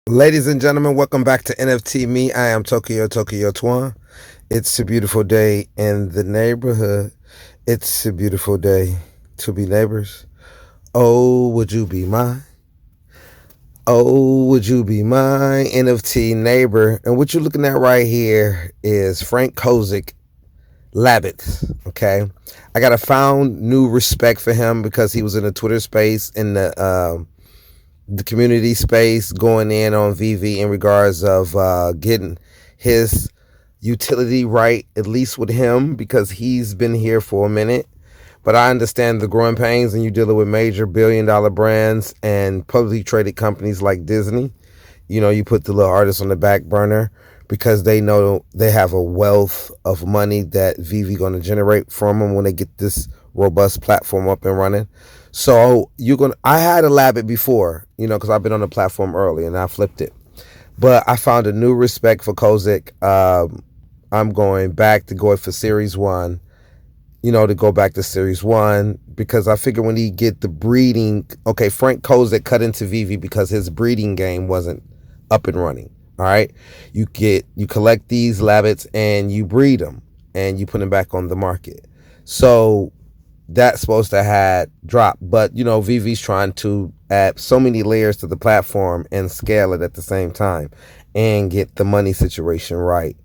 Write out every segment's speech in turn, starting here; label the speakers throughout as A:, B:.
A: Ladies and gentlemen, welcome back to NFT Me. I am Tokyo Twan. It's a beautiful day in the neighborhood. It's a beautiful day to be neighbors. Oh, would you be mine? Oh, would you be my NFT neighbor? And what you're looking at right here is Frank Kozik, LABBIT. Okay, I got a found new respect for him because he was in the Twitter space in the community space, going in on VeVe in regards of getting his utility right, at least with him, because he's been here for a minute. But I understand the growing pains, and you're dealing with major billion-dollar brands and publicly traded companies like Disney. You put the little artists on the back burner because they know they have a wealth of money that VeVe going to generate from them when they get this robust platform up and running. So I had a Labbit before, because I've been on the platform early and I flipped it. But I found a new respect for Kozik. I'm going back to go for Series 1, to go back to Series 1 because I figure when he get the breeding, okay, Frank Kozik cut into VeVe because his breeding game wasn't up and running. All right. You collect these Labbits and you breed them and you put them back on the market. So that's supposed to have dropped. But, VeVe's trying to add so many layers to the platform and scale it at the same time and get the money situation right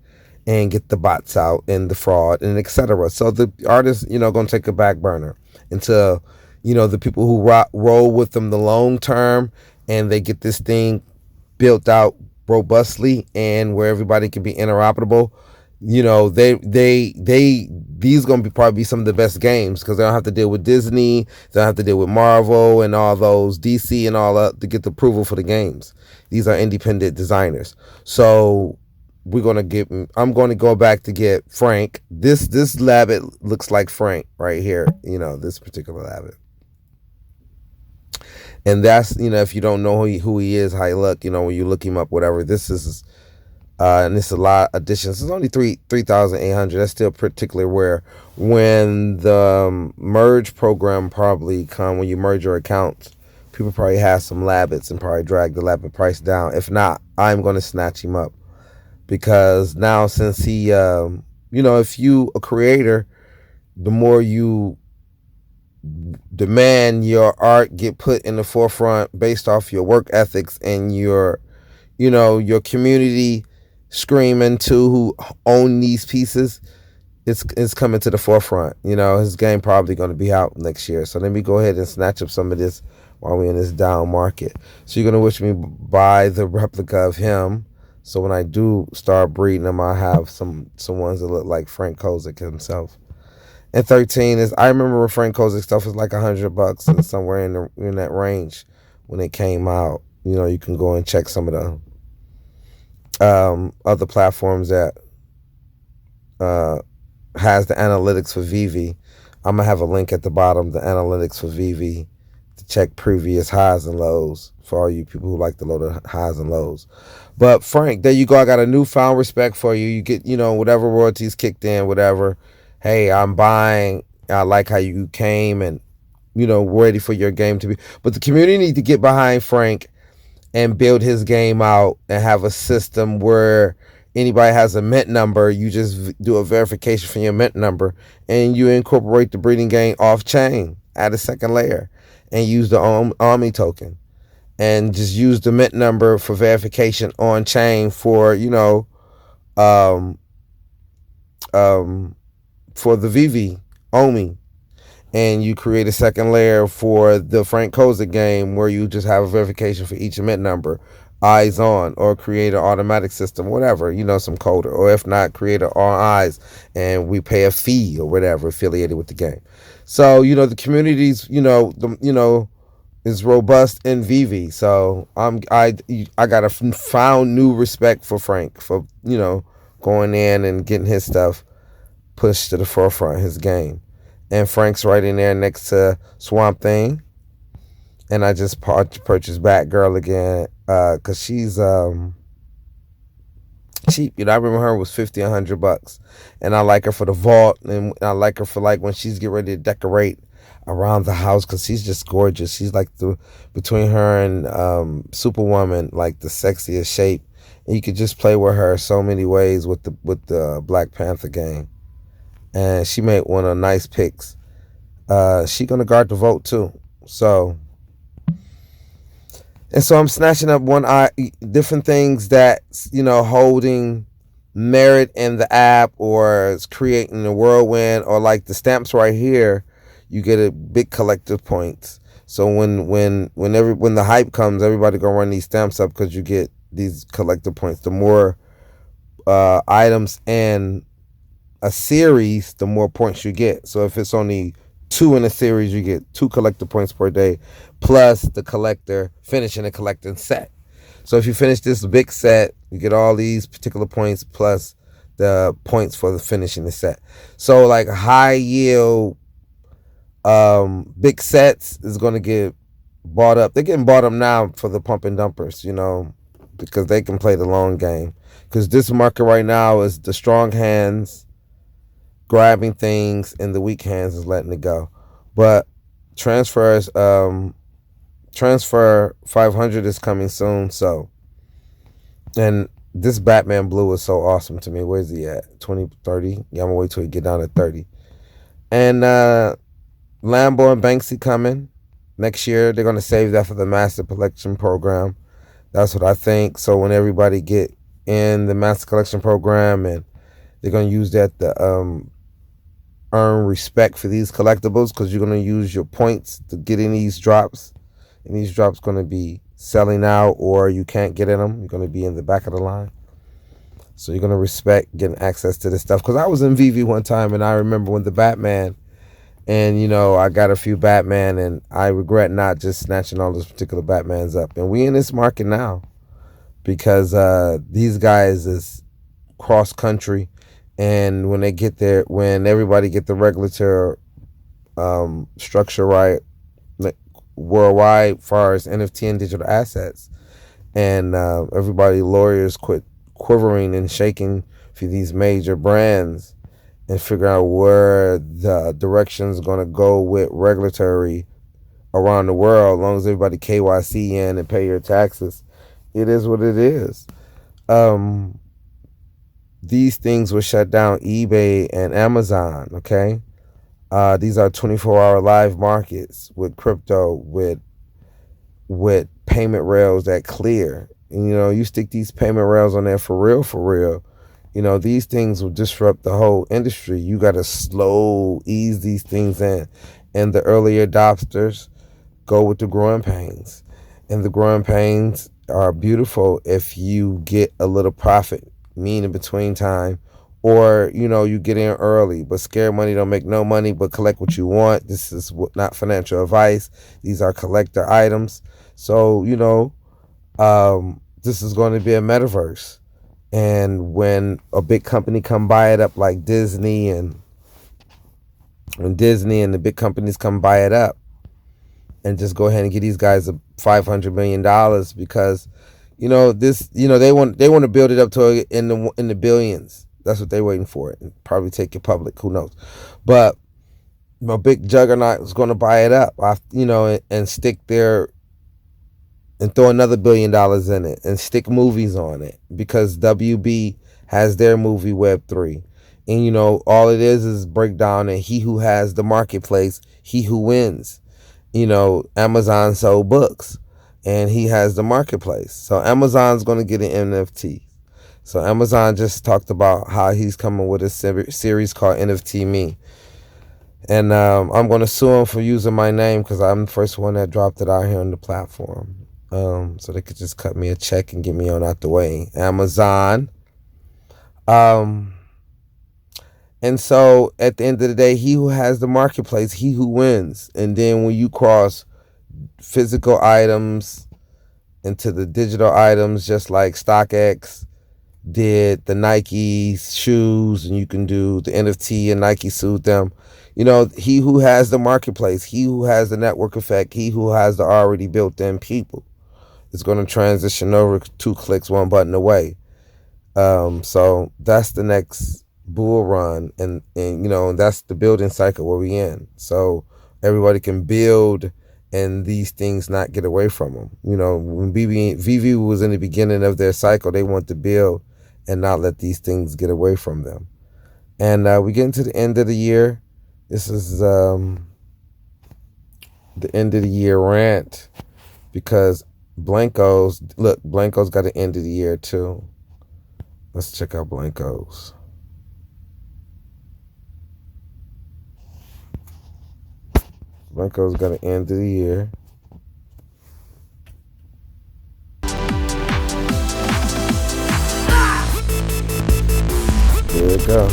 A: and get the bots out and the fraud and etc. So the artists, going to take a back burner until, the people who roll with them the long term and they get this thing built out robustly and where everybody can be interoperable. These gonna be probably some of the best games because they don't have to deal with Disney, they don't have to deal with Marvel and all those DC and all that to get the approval for the games. These are independent designers. So I'm going to go back to get Frank. This Labbit looks like Frank right here. This particular Labbit. And that's, if you don't know who he is, how he look, when you look him up, whatever. This is and it's a lot of additions. It's only 3,800. That's still particularly rare. When the merge program probably come, when you merge your accounts, people probably have some Labbits and probably drag the Labbit price down. If not, I'm going to snatch him up because now since he, if you a creator, the more you demand your art get put in the forefront based off your work ethics and your community screaming to who own these pieces, it's coming to the forefront. His game probably going to be out next year. So let me go ahead and snatch up some of this while we're in this down market. So you're going to wish me buy the replica of him. So when I do start breeding them, I'll have some ones that look like Frank Kozik himself. And 13 is, I remember when Frank Kozik stuff was like $100 and somewhere in that range when it came out. You can go and check some of the other platforms that has the analytics for VeVe. I'm gonna have a link at the bottom, the analytics for VeVe, to check previous highs and lows for all you people who like to load the highs and lows. But Frank, there you go. I got a newfound respect for you. You get, whatever royalties kicked in, whatever. Hey, I'm buying. I like how you came and, ready for your game to be. But the community need to get behind Frank and build his game out and have a system where anybody has a mint number, you just do a verification for your mint number and you incorporate the breeding game off chain, add a second layer and use the Omni token and just use the mint number for verification on chain for, um, for the VeVe Omi. And you create a second layer for the Frank Kozik game where you just have a verification for each mint number, eyes on, or create an automatic system, whatever, some coder, or if not, create an all eyes and we pay a fee or whatever affiliated with the game. So, the communities, is robust in VeVe. So I got a found new respect for Frank for, going in and getting his stuff pushed to the forefront, his game. And Frank's right in there next to Swamp Thing. And I just purchased Batgirl again because she's cheap. I remember her was $50, $100, and I like her for the vault, and I like her for like when she's getting ready to decorate around the house because she's just gorgeous. She's like between her and Superwoman, like the sexiest shape. And you could just play with her so many ways with the Black Panther game. And she made one of the nice picks. She gonna guard the vote too. So I'm snatching up different things that holding merit in the app, or it's creating a whirlwind, or like the stamps right here, you get a big collective points. So when the hype comes, everybody gonna run these stamps up because you get these collective points. The more items in a series, the more points you get. So if it's only 2 in a series, you get 2 collector points per day, plus the collector finishing a collecting set. So if you finish this big set, you get all these particular points plus the points for the finishing the set. So like high yield big sets is going to get bought up. They're getting bought up now for the pump and dumpers, because they can play the long game. Because this market right now is the strong hands grabbing things and the weak hands is letting it go. But transfer 500 is coming soon. So, and this Batman blue is so awesome to me. Where's he at? 20, 30? Yeah, I'm gonna wait till he get down to 30. And Lambo and Banksy coming next year. They're gonna save that for the Master Collection program. That's what I think. So when everybody get in the Master Collection program, and they're gonna use that to earn respect for these collectibles, because you're going to use your points to get in these drops, and these drops going to be selling out, or you can't get in them. You're going to be in the back of the line, so you're going to respect getting access to this stuff. Because I was in VeVe one time, and I remember when the Batman, and I got a few Batman, and I regret not just snatching all those particular Batmans up. And we in this market now because these guys is cross country. And when they get there, when everybody get the regulatory structure right, like worldwide, far as NFT and digital assets, and everybody lawyers quit quivering and shaking for these major brands, and figure out where the direction is going to go with regulatory around the world. As long as everybody KYC in and pay your taxes, it is what it is. These things will shut down eBay and Amazon, okay? These are 24-hour live markets with crypto, with payment rails that clear. And, you stick these payment rails on there for real. These things will disrupt the whole industry. You got to ease these things in. And the early adopters go with the growing pains. And the growing pains are beautiful if you get a little profit mean in between time, or you get in early. But scared money don't make no money, but collect what you want. This is not financial advice. These are collector items. So this is going to be a metaverse, and when a big company come buy it up, like Disney, and when Disney and the big companies come buy it up and just go ahead and get these guys $500 million, because they want to build it up to in the billions. That's what they're waiting for, and probably take it public. Who knows? But a big juggernaut is going to buy it up, and stick there and throw another $1 billion in it and stick movies on it, because WB has their movie Web3, and all it is breakdown, and he who has the marketplace, he who wins. Amazon sold books, and he has the marketplace. So Amazon's going to get an NFT. So Amazon just talked about how he's coming with a series called NFT Me. And I'm going to sue him for using my name, because I'm the first one that dropped it out here on the platform. So they could just cut me a check and get me on out the way. Amazon. And so at the end of the day, he who has the marketplace, he who wins. And then when you cross physical items into the digital items, just like StockX did the Nike shoes, and you can do the NFT, and Nike sued them. He who has the marketplace, he who has the network effect, he who has the already built in people is going to transition over 2 clicks, 1 button away. So that's the next bull run, and that's the building cycle where we in. So Everybody can build and these things not get away from them. When VeVe was in the beginning of their cycle, they want to build and not let these things get away from them. And we get into the end of the year. This is the end of the year rant because Blanco's got an end of the year too. Let's check out Blanco's. Blanco's got an end of the year. There we go.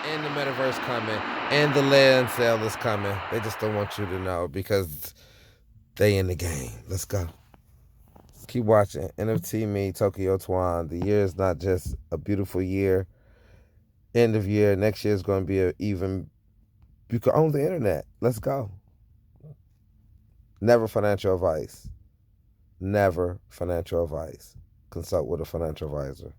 A: And the metaverse coming, and the land sale is coming. They just don't want you to know because they in the game. Let's go. Keep watching. NFT Me, Tokyo Twan. The year is not just a beautiful year. End of year. Next year is going to be even. You can own the internet. Let's go. Never financial advice. Never financial advice. Consult with a financial advisor.